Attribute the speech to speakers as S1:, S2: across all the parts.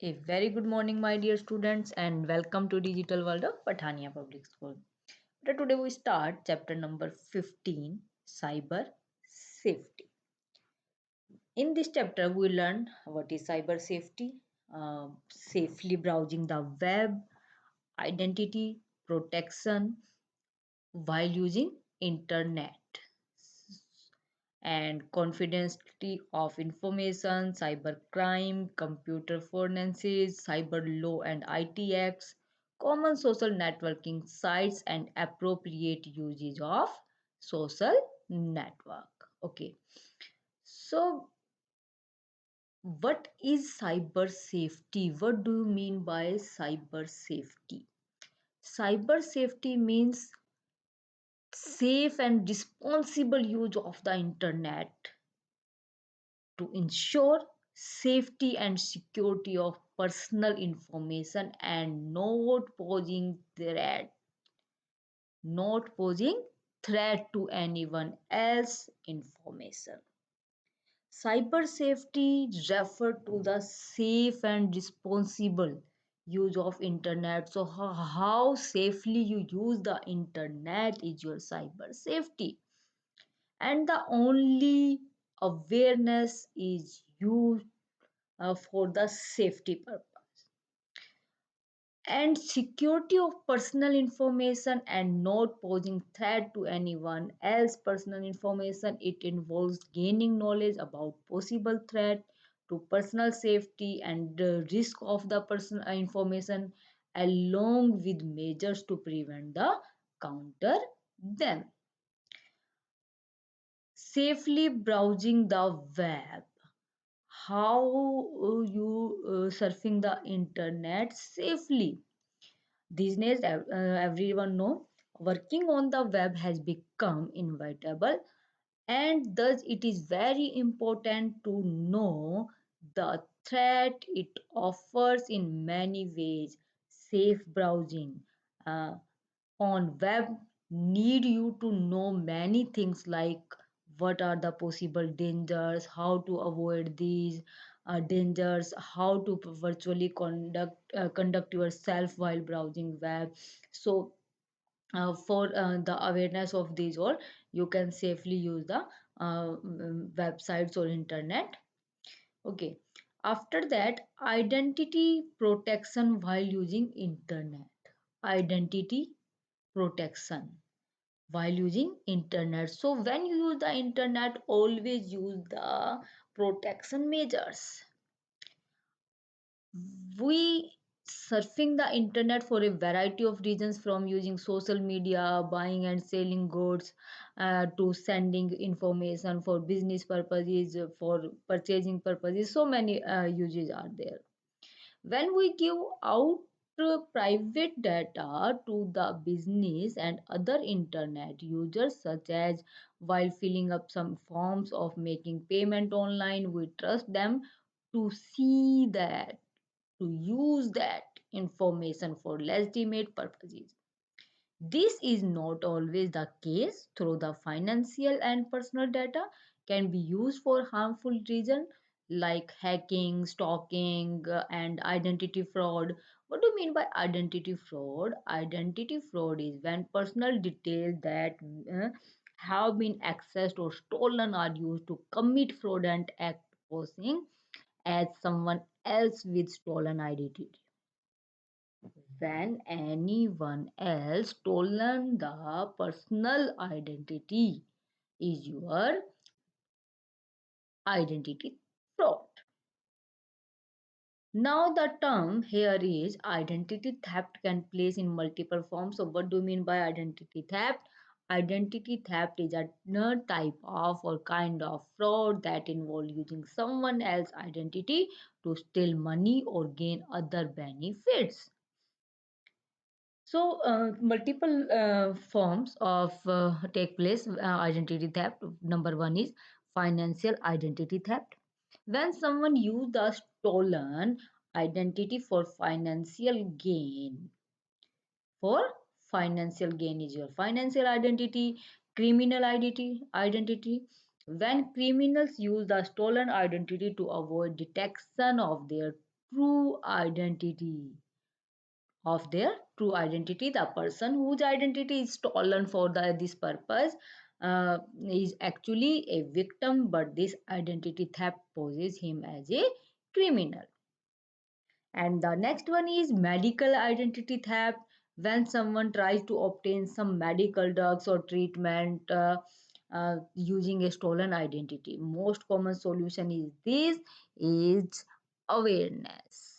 S1: A very good morning, my dear students, and welcome to Digital World of Pathania Public School. Today we start chapter number 15, Cyber Safety. In this chapter, we learn what is cyber safety, safely browsing the web, identity protection while using internet, and confidentiality of information, cybercrime, computer forensics, cyber law and IT acts, common social networking sites, and appropriate usage of social network. Okay, so what is cyber safety? What do you mean by cyber safety? Cyber safety means safe and responsible use of the internet to ensure safety and security of personal information and not posing threat to anyone else information. Cyber safety refer to the safe and responsible use of internet. So how safely you use the internet is your cyber safety, and the only awareness is used for the safety purpose and security of personal information and not posing threat to anyone else personal information. It involves gaining knowledge about possible threat to personal safety and the risk of the personal information, along with measures to prevent the counter them. Safely browsing the web. How you surfing the internet safely? These days, everyone know working on the web has become inevitable, and thus it is very important to know the threat it offers in many ways. Safe browsing on web need you to know many things like what are the possible dangers, how to avoid these dangers, how to virtually conduct yourself while browsing web. So for the awareness of these all, you can safely use the websites or internet. Okay, after that, identity protection while using internet. Identity protection while using internet. So when you use the internet, always use the protection measures. We surfing the internet for a variety of reasons, from using social media, buying and selling goods, to sending information for business purposes, for purchasing purposes. So many uses are there. When we give out private data to the business and other internet users, such as while filling up some forms of making payment online, we trust them to see that, to use that information for legitimate purposes. This is not always the case through the financial and personal data can be used for harmful reasons like hacking, stalking, and identity fraud. What do you mean by identity fraud? Identity fraud is when personal details that uh, have been accessed or stolen are used to commit fraudulent act, posing as someone else with stolen identity. When anyone else stolen the personal identity is your identity fraud. Now the term here is identity theft can place in multiple forms. So what do you mean by identity theft? Identity theft is a type of or kind of fraud that involves using someone else's identity to steal money or gain other benefits. So, multiple forms of take place identity theft. Number one is financial identity theft. When someone use the stolen identity for financial gain is your financial identity. Criminal identity. When criminals use the stolen identity to avoid detection of their true identity of their true identity. The person whose identity is stolen for this purpose is actually a victim, but this identity theft poses him as a criminal. And the next one is medical identity theft. When someone tries to obtain some medical drugs or treatment using a stolen identity, most common solution is this is awareness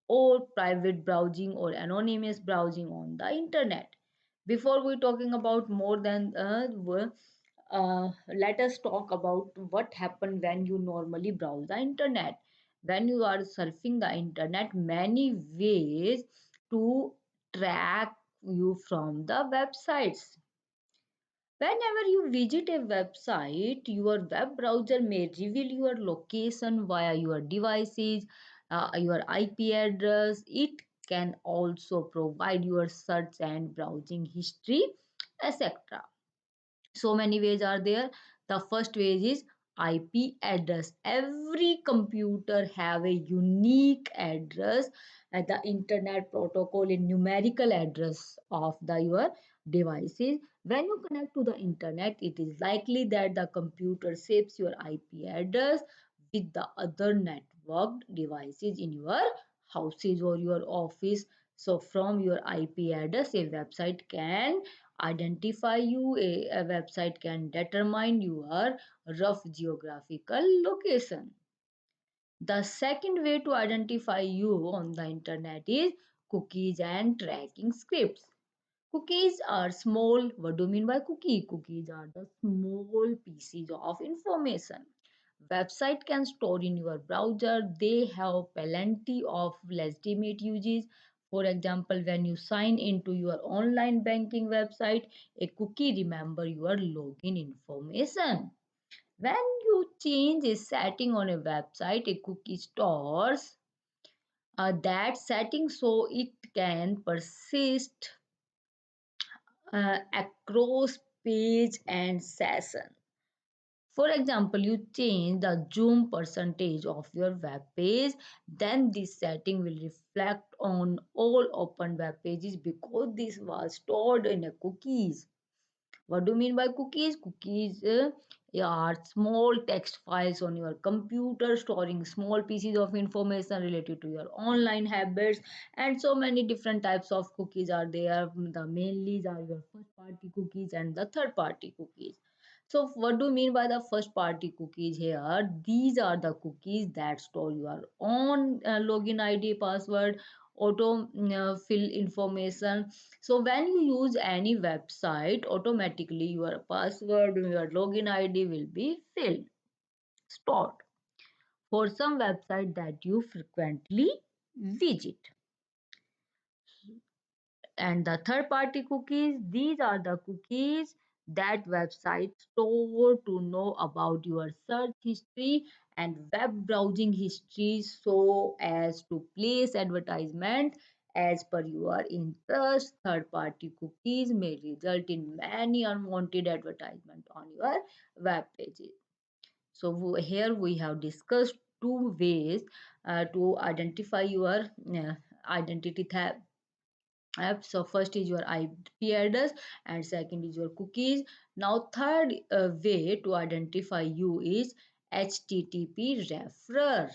S1: or private browsing or anonymous browsing on the internet. Before we talking about more than let us talk about what happen when you normally browse the internet. When you are surfing the internet, many ways to track you from the websites. Whenever you visit a website, your web browser may reveal your location via your devices, your IP address. It can also provide your search and browsing history, etc. So many ways are there. The first way is IP address. Every computer have a unique address at the internet protocol in numerical address of the your devices. When you connect to the internet, it is likely that the computer saves your IP address with the other networked devices in your houses or your office. So from your IP address, a website can identify you. A website can determine your rough geographical location. The second way to identify you on the internet is cookies and tracking scripts. Cookies are small. What do you mean by cookie? Cookies are the small pieces of information website can store in your browser. They have plenty of legitimate uses. For example, when you sign into your online banking website, a cookie remember your login information. When you change a setting on a website, a cookie stores that setting so it can persist across page and session. For example, you change the zoom percentage of your web page, then this setting will reflect on all open web pages because this was stored in a cookies. What do you mean by cookies? Cookies are small text files on your computer storing small pieces of information related to your online habits, and so many different types of cookies are there. The mainly are your first party cookies and the third party cookies. So what do you mean by the first party cookies here? These are the cookies that store your own login ID, password, auto fill information. So when you use any website, automatically your password, your login ID will be filled, stored for some website that you frequently visit. And the third party cookies, these are the cookies that websites store to know about your search history and web browsing history so as to place advertisement as per your interest. Third party cookies may result in many unwanted advertisement on your web pages. So here we have discussed two ways to identify your identity app. So first is your IP address and second is your cookies. Now third way to identify you is HTTP referrer.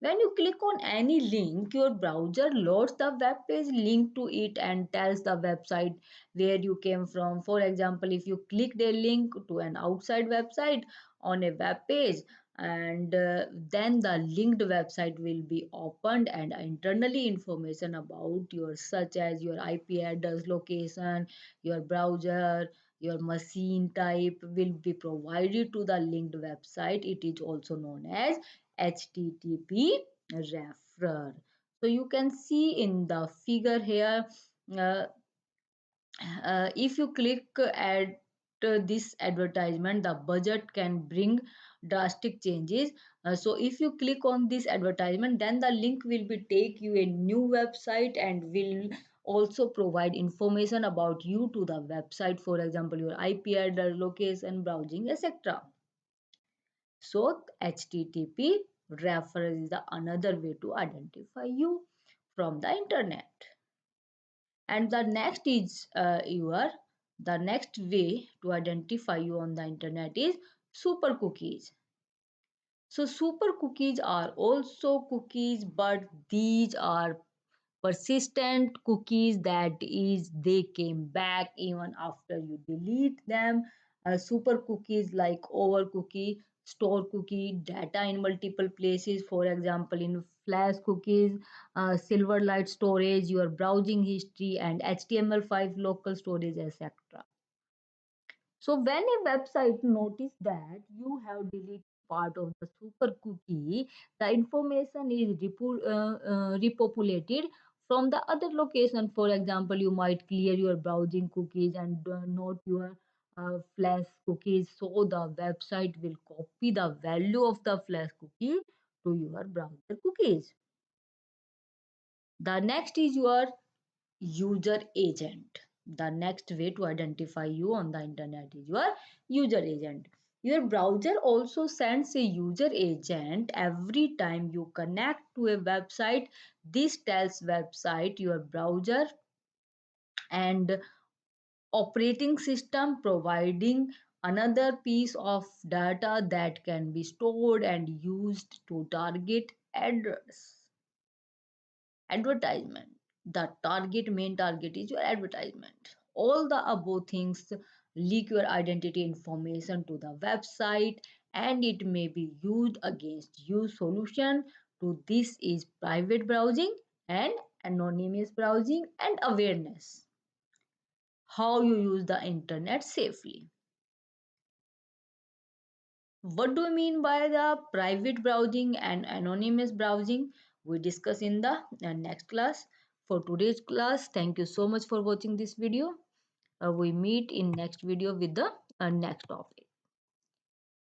S1: When you click on any link, your browser loads the web page link to it and tells the website where you came from. For example, if you clicked a link to an outside website on a web page, and then the linked website will be opened and internally information about your such as your IP address, location, your browser, your machine type will be provided to the linked website. It is also known as HTTP referrer. So you can see in the figure here, uh, if you click at this advertisement, the budget can bring drastic changes. So if you click on this advertisement, then the link will be take you a new website and will also provide information about you to the website. For example, your IP address, location, browsing, etc. So HTTP Referral is the another way to identify you from the internet. And the next is the next way to identify you on the internet is super cookies. So super cookies are also cookies, but these are persistent cookies, that is they came back even after you delete them. Super cookies like over cookie, store cookie, data in multiple places, for example in flash cookies, silverlight storage, your browsing history, and html5 local storage, etc. So when a website notices that you have deleted part of the super cookie, the information is repopulated from the other location. For example, you might clear your browsing cookies and not your flash cookies. So the website will copy the value of the flash cookie to your browser cookies. The next is your user agent. The next way to identify you on the internet is your user agent. Your browser also sends a user agent every time you connect to a website. This tells website, your browser, and operating system, providing another piece of data that can be stored and used to target address advertisement. The target main target is your advertisement. All the above things leak your identity information to the website, and it may be used against you. Solution to this is private browsing and anonymous browsing and awareness. How you use the internet safely. What do you mean by the private browsing and anonymous browsing? We discuss in the next class. For today's class, thank you so much for watching this video. We meet in next video with the next topic.